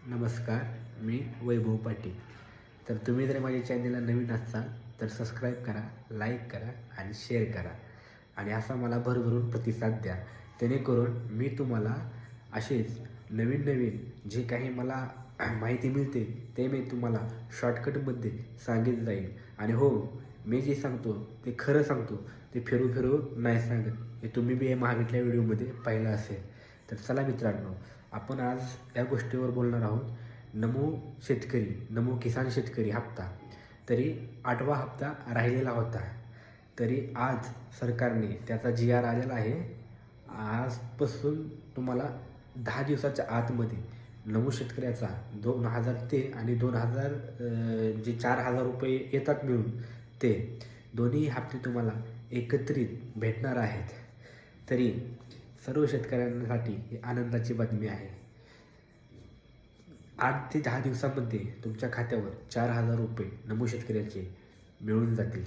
नमस्कार, मी वैभव पाटील. तर तुम्ही जर माझ्या चॅनलला नवीन असाल तर सबस्क्राईब करा, लाईक करा आणि शेअर करा आणि असा मला भरभरून प्रतिसाद द्या. जेणेकरून मी तुम्हाला असेच नवीन नवीन जे काही मला माहिती मिळते ते मी तुम्हाला शॉर्टकटमध्ये सांगित जाईल. आणि हो, मी जे सांगतो ते खरं सांगतो, ते फिरू फिरू नाही सांगत. हे तुम्ही बी हे मागितल्या व्हिडिओमध्ये पाहिलं असेल. तर चला मित्रांनो, आपण आज या गोष्टीवर बोलणार आहोत. नमो किसान शेतकरी हप्ता. तरी 8वा हप्ता राहिलेला होता. तरी आज सरकारने त्याचा GR आलेला आहे. आजपासून तुम्हाला 10 दिवसाच्या आतमध्ये नमो शेतकऱ्याचा 2000 ते आणि 2000 जे 4000 रुपये येतात मिळून, ते दोन्ही हप्ते तुम्हाला एकत्रित भेटणार आहेत. तरी सर्व शेतकऱ्यांसाठी ही आनंदाची बातमी आहे. 8 ते 10 दिवसामध्ये तुमच्या खात्यावर 4000 रुपये नमो शेतकऱ्याचे मिळून जातील.